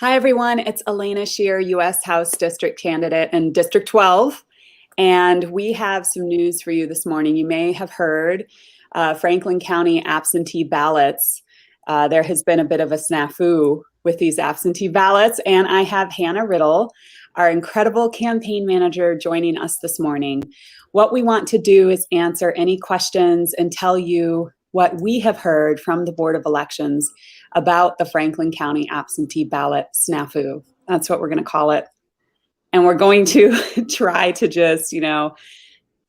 Hi, everyone. It's Elena Shear, U.S. House District candidate in District 12. And we have some news for you this morning. You may have heard Franklin County absentee ballots. There has been a bit of a snafu with these absentee ballots. And I have Hannah Riddle, our incredible campaign manager, joining us this morning. What we want to do is answer any questions and tell you what we have heard from the Board of Elections about the Franklin County absentee ballot snafu. That's what we're going to call it. And we're going to try to just,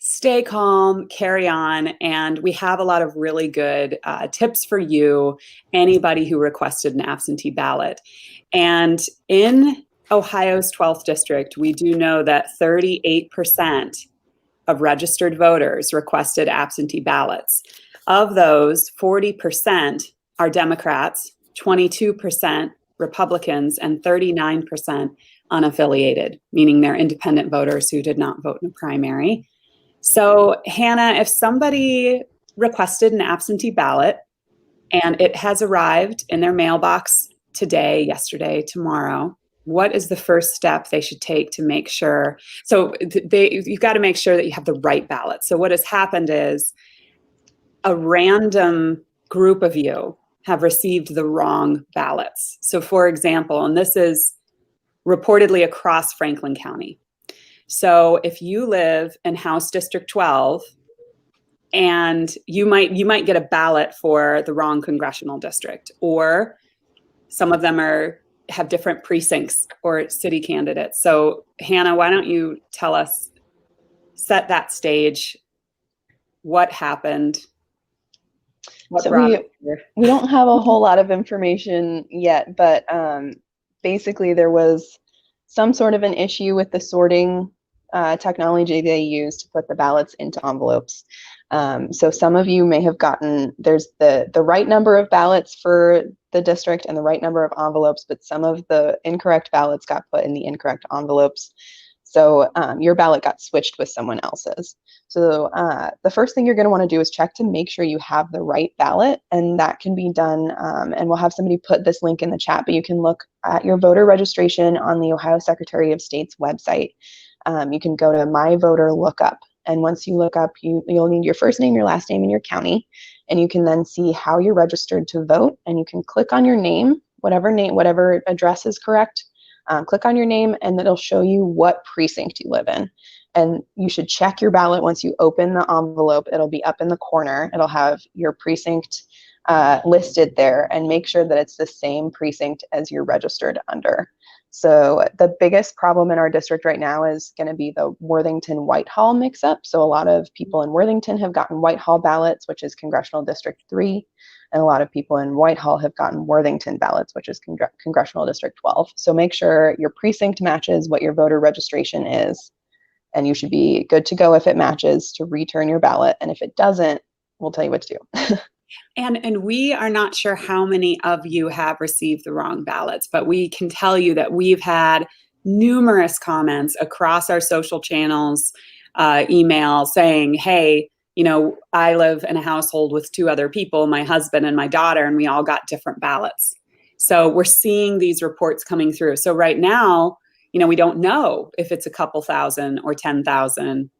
stay calm, carry on. And we have a lot of really good tips for you, anybody who requested an absentee ballot. And in Ohio's 12th district, we do know that 38% of registered voters requested absentee ballots. Of those, 40% are Democrats, 22% Republicans, and 39% unaffiliated, meaning they're independent voters who did not vote in a primary. So, Hannah, if somebody requested an absentee ballot and it has arrived in their mailbox today, yesterday, tomorrow, what is the first step they should take to make sure? So you've got to make sure that you have the right ballot. So what has happened is a random group of you have received the wrong ballots. So for example, and this is reportedly across Franklin County. So if you live in House District 12 and you might get a ballot for the wrong congressional district, or some of them have different precincts or city candidates. So Hannah, why don't you tell us, set that stage, what happened? So we don't have a whole lot of information yet, but basically there was some sort of an issue with the sorting technology they use to put the ballots into envelopes. So some of you may have gotten, there's the right number of ballots for the district and the right number of envelopes, but some of the incorrect ballots got put in the incorrect envelopes. So your ballot got switched with someone else's. So the first thing you're going to want to do is check to make sure you have the right ballot, and that can be done, and we'll have somebody put this link in the chat, but you can look at your voter registration on the Ohio Secretary of State's website. You can go to My Voter Lookup, and once you look up, you'll need your first name, your last name, and your county, and you can then see how you're registered to vote, and you can click on your name, whatever address is correct. Click on your name and it'll show you what precinct you live in. And you should check your ballot once you open the envelope. It'll be up in the corner. It'll have your precinct listed there, and make sure that it's the same precinct as you're registered under. So the biggest problem in our district right now is going to be the Worthington-Whitehall mix-up. So a lot of people in Worthington have gotten Whitehall ballots, which is Congressional District 3. And a lot of people in Whitehall have gotten Worthington ballots, which is Congressional District 12. So make sure your precinct matches what your voter registration is, and you should be good to go if it matches to return your ballot. And if it doesn't, we'll tell you what to do. And we are not sure how many of you have received the wrong ballots, but we can tell you that we've had numerous comments across our social channels, email saying, hey, I live in a household with two other people, my husband and my daughter, and we all got different ballots. So we're seeing these reports coming through. So right now, we don't know if it's a couple thousand or 10,000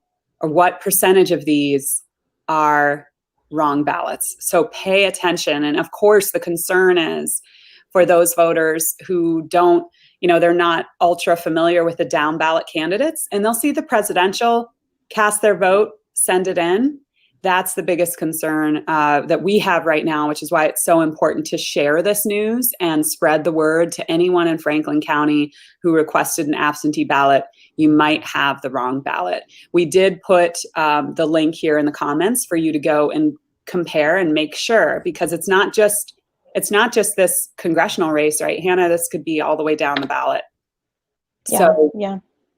or what percentage of these are wrong ballots. So pay attention. And of course, the concern is for those voters who don't, they're not ultra familiar with the down ballot candidates, and they'll see the presidential, cast their vote, send it in. That's the biggest concern that we have right now, which is why it's so important to share this news and spread the word to anyone in Franklin County who requested an absentee ballot. You might have the wrong ballot. We did put the link here in the comments for you to go and compare and make sure, because it's not just this congressional race, right, Hannah? This could be all the way down the ballot.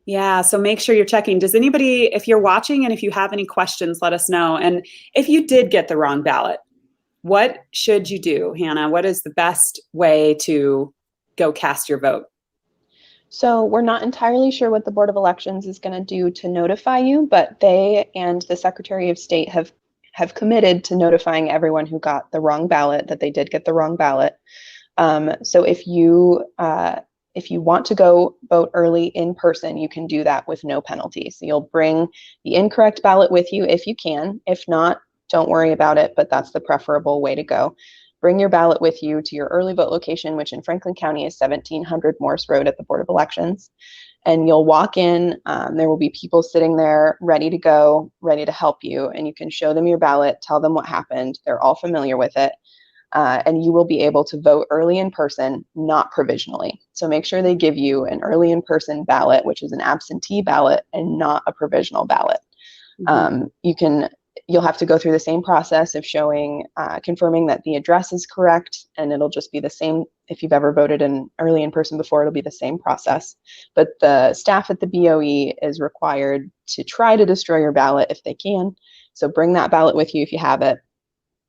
Yeah, so make sure you're checking. Does anybody, if you're watching and if you have any questions, let us know. And if you did get the wrong ballot, what should you do, Hannah? What is the best way to go cast your vote? So we're not entirely sure what the Board of Elections is going to do to notify you, but they and the Secretary of State have committed to notifying everyone who got the wrong ballot that they did get the wrong ballot. So if you if you want to go vote early in person, you can do that with no penalty. So you'll bring the incorrect ballot with you if you can. If not, don't worry about it, but that's the preferable way to go. Bring your ballot with you to your early vote location, which in Franklin County is 1700 Morse Road at the Board of Elections. And you'll walk in, there will be people sitting there ready to go, ready to help you, and you can show them your ballot, tell them what happened. They're all familiar with it. And you will be able to vote early in person, not provisionally. So make sure they give you an early in person ballot, which is an absentee ballot and not a provisional ballot. You'll have to go through the same process of showing, confirming that the address is correct, and it'll just be the same. If you've ever voted in early in person before, it'll be the same process. But the staff at the BOE is required to try to destroy your ballot if they can. So bring that ballot with you if you have it.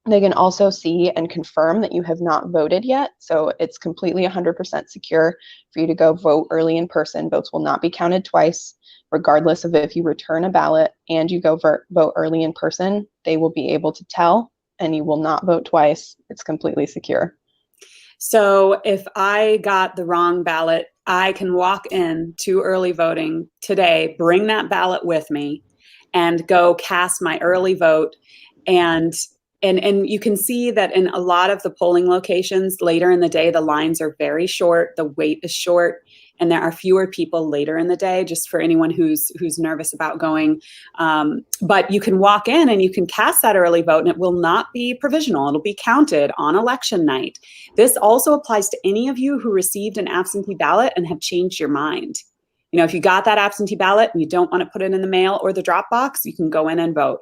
They can also see and confirm that you have not voted yet. So it's completely 100% secure for you to go vote early in person. Votes will not be counted twice, regardless of if you return a ballot and you go vote early in person. They will be able to tell, and you will not vote twice. It's completely secure. So if I got the wrong ballot, I can walk in to early voting today, bring that ballot with me, and go cast my early vote. And you can see that in a lot of the polling locations later in the day, the lines are very short, the wait is short, and there are fewer people later in the day, just for anyone who's nervous about going. But you can walk in and you can cast that early vote, and it will not be provisional. It'll be counted on election night. This also applies to any of you who received an absentee ballot and have changed your mind. You know, if you got that absentee ballot and you don't want to put it in the mail or the drop box, you can go in and vote.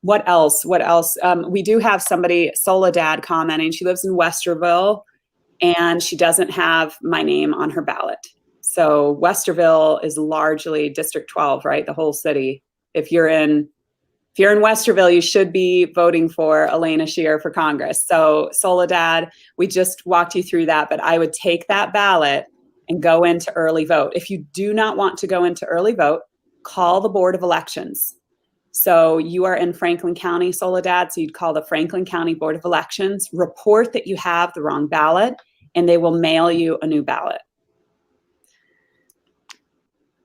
What else? We do have somebody, Soledad, commenting. She lives in Westerville, and she doesn't have my name on her ballot. So Westerville is largely District 12, right? The whole city. If you're in Westerville, you should be voting for Elena Shear for Congress. So Soledad, we just walked you through that, but I would take that ballot and go into early vote. If you do not want to go into early vote, call the Board of Elections. So you are in Franklin County, Soledad, so you'd call the Franklin County Board of Elections, report that you have the wrong ballot, and they will mail you a new ballot.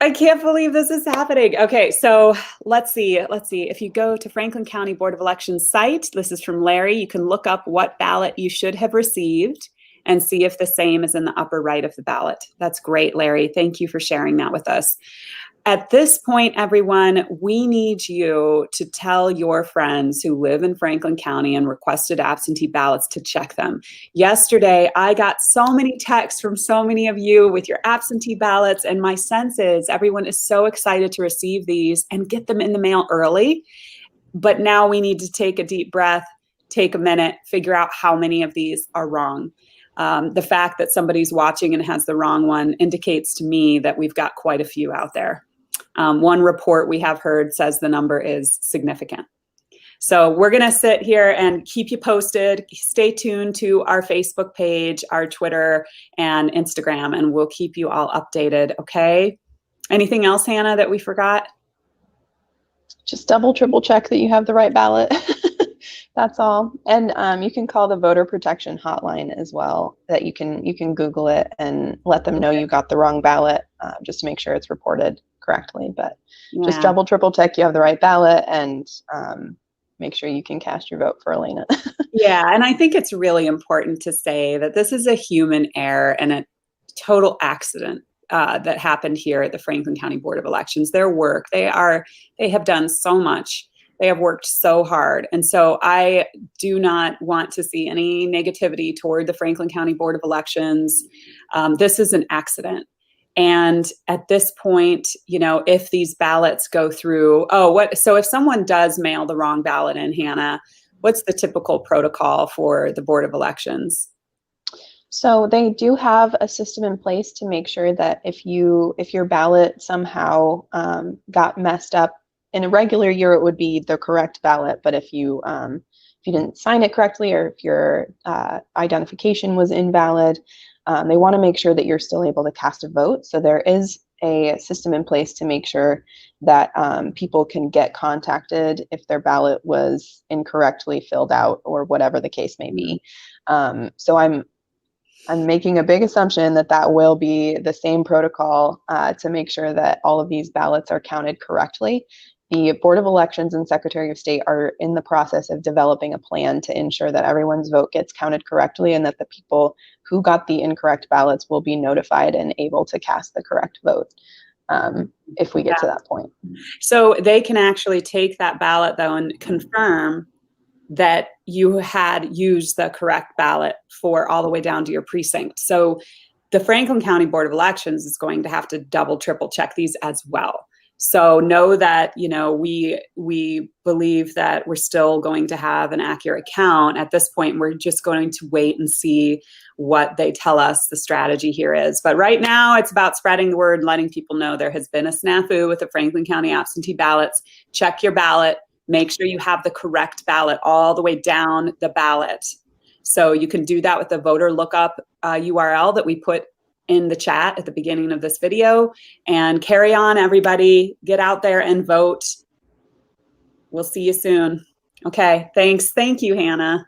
I can't believe this is happening. Okay, so let's see. If you go to Franklin County Board of Elections site, this is from Larry, you can look up what ballot you should have received and see if the same is in the upper right of the ballot. That's great, Larry. Thank you for sharing that with us. At this point, everyone, we need you to tell your friends who live in Franklin County and requested absentee ballots to check them. Yesterday, I got so many texts from so many of you with your absentee ballots, and my sense is everyone is so excited to receive these and get them in the mail early. But now we need to take a deep breath, take a minute, figure out how many of these are wrong. The fact that somebody's watching and has the wrong one indicates to me that we've got quite a few out there. One report we have heard says the number is significant. So we're going to sit here and keep you posted. Stay tuned to our Facebook page, our Twitter, and Instagram, and we'll keep you all updated, okay? Anything else, Hannah, that we forgot? Just double, triple check that you have the right ballot. That's all. And you can call the voter protection hotline as well. That you can Google it and let them know you got the wrong ballot, just to make sure it's reported correctly. But just double, triple check you have the right ballot, and make sure you can cast your vote for Elena. Yeah, and I think it's really important to say that this is a human error and a total accident that happened here at the Franklin County Board of Elections. Their work, they have done so much. They have worked so hard. And so I do not want to see any negativity toward the Franklin County Board of Elections. This is an accident. And at this point, you know, if these ballots go through, so if someone does mail the wrong ballot in, Hannah, what's the typical protocol for the Board of Elections? So they do have a system in place to make sure that if your ballot somehow got messed up, in a regular year, it would be the correct ballot. But if you didn't sign it correctly, or if your identification was invalid, they want to make sure that you're still able to cast a vote. So there is a system in place to make sure that people can get contacted if their ballot was incorrectly filled out or whatever the case may be. So I'm making a big assumption that that will be the same protocol to make sure that all of these ballots are counted correctly. The Board of Elections and Secretary of State are in the process of developing a plan to ensure that everyone's vote gets counted correctly and that the people who got the incorrect ballots will be notified and able to cast the correct vote if we get to that point. So they can actually take that ballot though and confirm that you had used the correct ballot for all the way down to your precinct. So the Franklin County Board of Elections is going to have to double, triple check these as well. So know that, you know, we believe that we're still going to have an accurate count. At this point, we're just going to wait and see what they tell us the strategy here is. But right now, it's about spreading the word, letting people know there has been a snafu with the Franklin County absentee ballots. Check your ballot. Make sure you have the correct ballot all the way down the ballot. So you can do that with the voter lookup URL that we put in the chat at the beginning of this video. And carry on, everybody. Get out there and vote. We'll see you soon. Okay, thanks. Thank you, Hannah.